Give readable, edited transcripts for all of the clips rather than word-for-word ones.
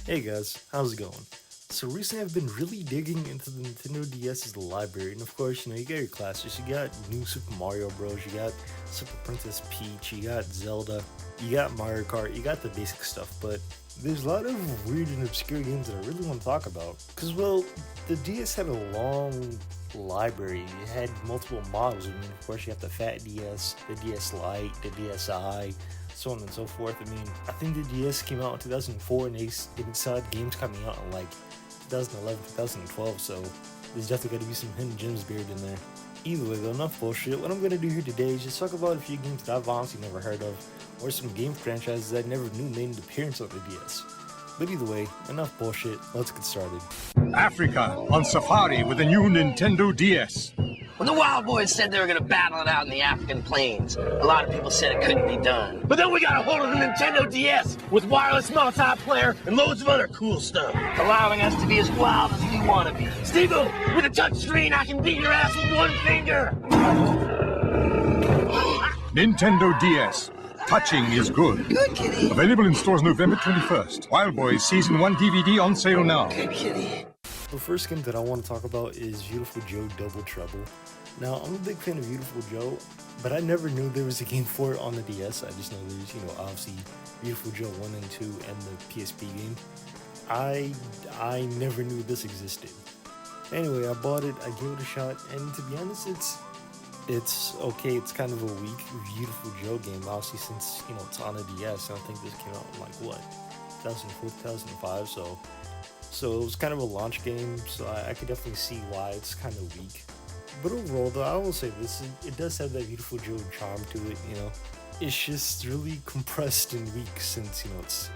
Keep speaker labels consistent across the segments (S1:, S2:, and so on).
S1: Hey guys, how's it going? So recently I've been really digging into the Nintendo DS's library, and of course, you got your classics. You got New Super Mario Bros, you got Super Princess Peach, you got Zelda, you got Mario Kart, you got the basic stuff, but there's a lot of weird and obscure games that I really want to talk about. Because, well, the DS had a long library. It had multiple models. I mean, of course, you have the Fat DS, the DS Lite, the DSi, so on and so forth. I mean, I think the DS came out in 2004 and it saw games coming out in like 2011, 2012, so there's definitely got to be some hidden gems buried in there. Either way, though, enough bullshit. What I'm going to do here today is just talk about a few games that I've honestly never heard of, or some game franchises that I never knew made an appearance on the DS. But either way, enough bullshit, let's get started.
S2: Africa on safari with the new Nintendo DS.
S3: When the Wild Boys said they were going to battle it out in the African plains, a lot of people said it couldn't be done. But then we got a hold of the Nintendo DS with wireless multiplayer and loads of other cool stuff, allowing us to be as wild as we want to be. Steve-O, with a touchscreen, I can beat your ass with one finger.
S2: Nintendo DS. Touching is good.
S3: Good, kitty.
S2: Available in stores November 21st. Wild Boys Season 1 DVD on sale now.
S3: Good, kitty.
S1: The first game that I want to talk about is Beautiful Joe Double Treble. Now, I'm a big fan of Beautiful Joe, but I never knew there was a game for it on the DS. I just know there's, obviously Beautiful Joe 1 and 2 and the PSP game. I never knew this existed. Anyway, I bought it, I gave it a shot, and to be honest, it's okay. It's kind of a weak Beautiful Joe game, obviously, since, it's on a DS, and I think this came out in, 2004, 2005, so it was kind of a launch game, so I could definitely see why it's kind of weak. But overall, though, I will say this, it does have that Beautiful Joe charm to it, It's just really compressed and weak since,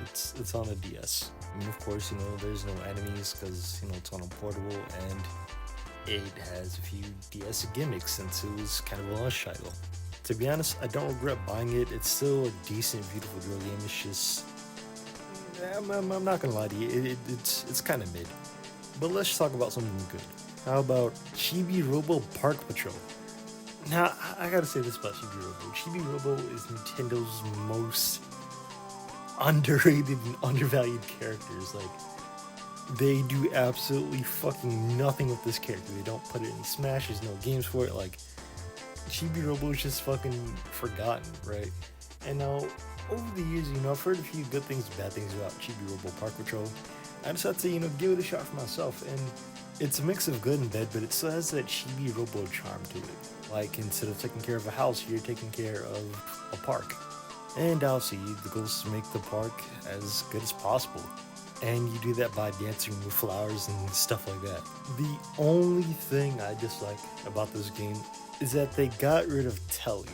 S1: it's on a DS. I mean, of course, there's no enemies because, it's on a portable, and it has a few DS gimmicks since it was kind of a launch title. To be honest, I don't regret buying it. It's still a decent Beautiful Joe game. It's just, I'm not gonna lie to you, it's kind of mid. But let's talk about something good. How about Chibi Robo Park Patrol? Now, I gotta say this about Chibi Robo. Chibi Robo is Nintendo's most underrated and undervalued characters. They do absolutely fucking nothing with this character. They don't put it in Smash, there's no games for it. Chibi Robo is just fucking forgotten, right? And now, over the years, I've heard a few good things and bad things about Chibi Robo Park Patrol. I decided to, give it a shot for myself, and it's a mix of good and bad, but it still has that Chibi Robo charm to it. Instead of taking care of a house, you're taking care of a park. And obviously, the goal is to make the park as good as possible. And you do that by dancing with flowers and stuff like that. The only thing I dislike about this game is that they got rid of Telly.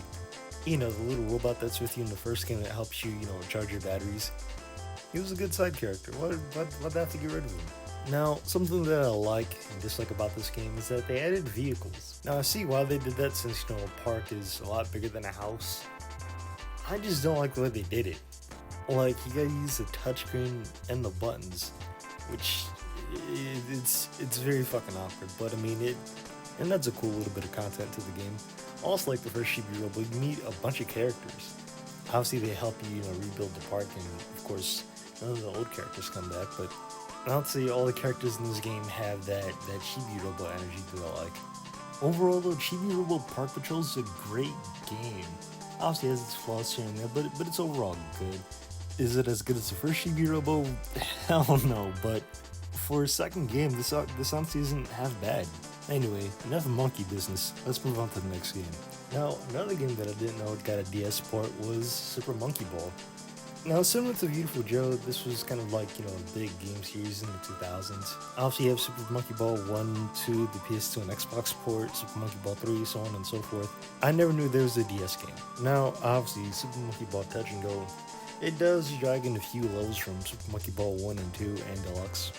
S1: The little robot that's with you in the first game that helps you, charge your batteries. He was a good side character. Why'd they have to get rid of him? Now, something that I like and dislike about this game is that they added vehicles. Now, I see why they did that since, a park is a lot bigger than a house. I just don't like the way they did it. You gotta use the touchscreen and the buttons, which it's very fucking awkward. But I mean, and that's a cool little bit of content to the game. Also, like the first Chibi Robo, you meet a bunch of characters. Obviously, they help you, rebuild the park, and of course, none of the old characters come back. But I'd say all the characters in this game have that Chibi Robo energy that I like. Overall, though, Chibi Robo Park Patrol is a great game. Obviously, it has its flaws here and there, but it's overall good. Is it as good as the first Chibi Robo? Hell no, but for a second game, this honestly isn't half bad. Anyway, enough monkey business. Let's move on to the next game. Now, another game that I didn't know it got a DS port was Super Monkey Ball. Now, similar to Beautiful Joe, this was kind of like, a big game series in the 2000s. Obviously, you have Super Monkey Ball 1, 2, the PS2 and Xbox port, Super Monkey Ball 3, so on and so forth. I never knew there was a DS game. Now, obviously, Super Monkey Ball Touch and Go, it does drag in a few levels from Super Monkey Ball 1 and 2 and Deluxe,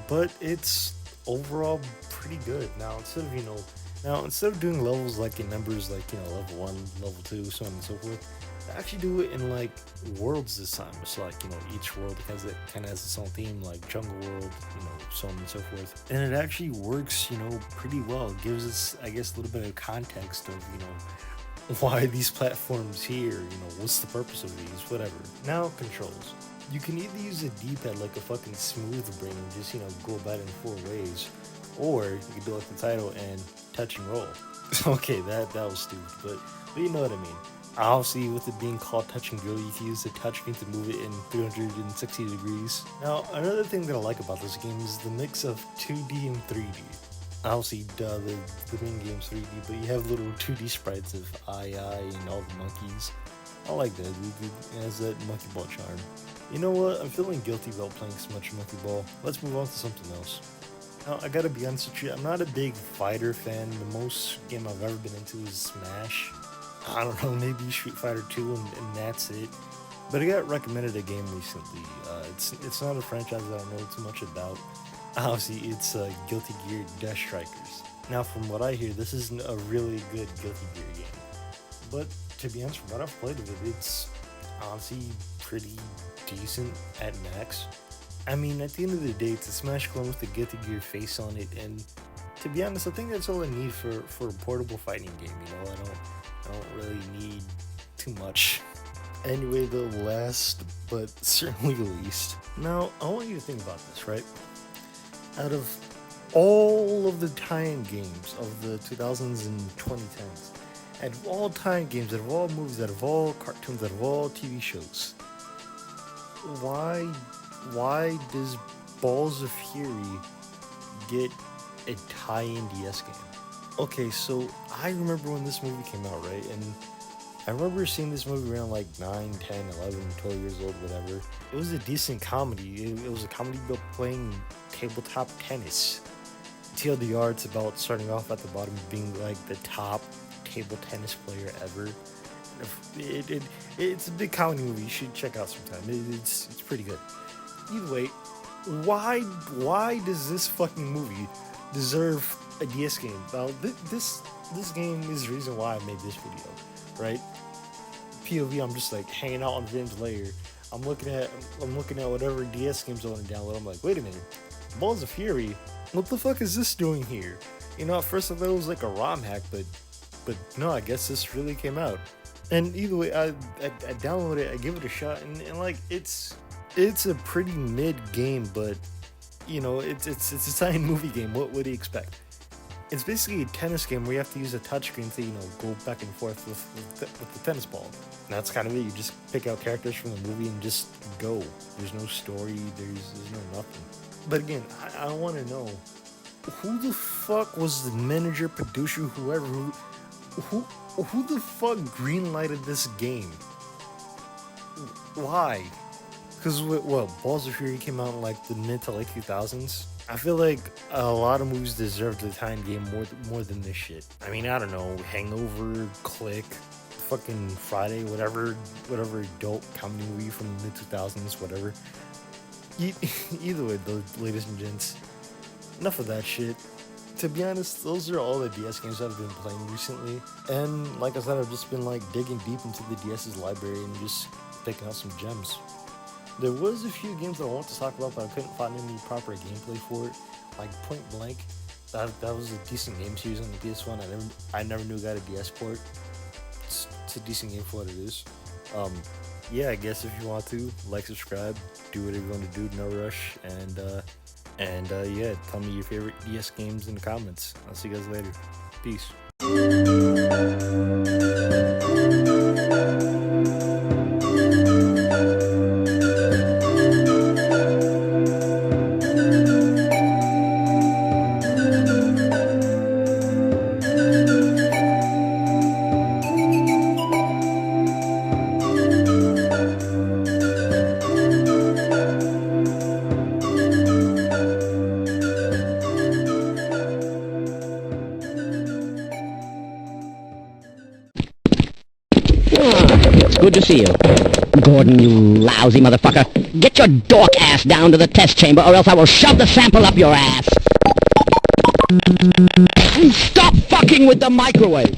S1: but it's overall pretty good. Now, instead of doing levels in numbers level 1, level 2, so on and so forth, they actually do it in worlds this time. It's each world kind of has its own theme, like Jungle World, so on and so forth. And it actually works, pretty well. It gives us, I guess, a little bit of context of, why are these platforms here, what's the purpose of these, whatever. Now, controls. You can either use a D-pad like a fucking smooth brain and just, go about it in 4 ways. Or you can do like the title and touch and roll. Okay, that was stupid, but you know what I mean. Obviously, with it being called touch and go, you can use the touchscreen to move it in 360 degrees. Now, another thing that I like about this game is the mix of 2D and 3D. Obviously, the main game's 3D, but you have little 2D sprites of Ai and all the monkeys. I like that. It has that monkey ball charm. You know what? I'm feeling guilty about playing so much monkey ball. Let's move on to something else. Now, I gotta be honest with you, I'm not a big fighter fan. The most game I've ever been into is Smash. I don't know, maybe Street Fighter 2 and that's it. But I got recommended a game recently. It's not a franchise that I know too much about. Obviously, it's Guilty Gear Dash Strikers. Now, from what I hear, this isn't a really good Guilty Gear game. But to be honest, from what I've played of it, it's honestly pretty decent at max. I mean, at the end of the day, it's a Smash clone with the Guilty Gear face on it, and to be honest, I think that's all I need for a portable fighting game. I don't really need too much. Anyway, the last but certainly least. Now, I want you to think about this, right? Out of all of the tie-in games of the 2000s and 2010s, out of all tie-in games, out of all movies, out of all cartoons, out of all TV shows, why does Balls of Fury get a tie-in DS game? Okay, so I remember when this movie came out, right? And I remember seeing this movie around like 9, 10, 11, 12 years old, whatever. It was a decent comedy. It was a comedy about playing tabletop tennis. TLDR, it's about starting off at the bottom, being like the top table tennis player ever. It's a big comedy movie. You should check out sometime. It's pretty good. Either way, why does this fucking movie deserve a DS game? Now, this game is the reason why I made this video, right? POV, I'm just like hanging out on Vim's lair. I'm looking at whatever DS games I want to download. I'm like, wait a minute, Balls of Fury? What the fuck is this doing here? At first I thought it was like a ROM hack, but no, I guess this really came out. And either way, I downloaded it, I give it a shot, and like it's a pretty mid game, but it's a tie-in movie game. What do you expect? It's basically a tennis game where you have to use a touchscreen to go back and forth with the tennis ball. And that's kind of it. You just pick out characters from the movie and just go. There's no story. There's no nothing. But again, I want to know, who the fuck was the manager, producer, whoever, who the fuck greenlighted this game? Why? Because Balls of Fury came out in like the mid to late 2000s. I feel like a lot of movies deserve the time game more than this shit. I mean, I don't know, Hangover, Click, fucking Friday, whatever adult comedy movie from the mid 2000s, whatever. Either way, though, ladies and gents, enough of that shit. To be honest, those are all the DS games I've been playing recently. And like I said, I've just been like digging deep into the DS's library and just picking out some gems. There was a few games that I wanted to talk about, but I couldn't find any proper gameplay for it. Like Point Blank, that was a decent game series on the PS1. I never knew it got a DS port. It's a decent game for what it is. Yeah, I guess if you want to, like, subscribe, do whatever you want to do, no rush, and yeah, tell me your favorite DS games in the comments. I'll see you guys later. Peace.
S4: Good to see you. Gordon, you lousy motherfucker. Get your dork ass down to the test chamber or else I will shove the sample up your ass. Stop fucking with the microwave.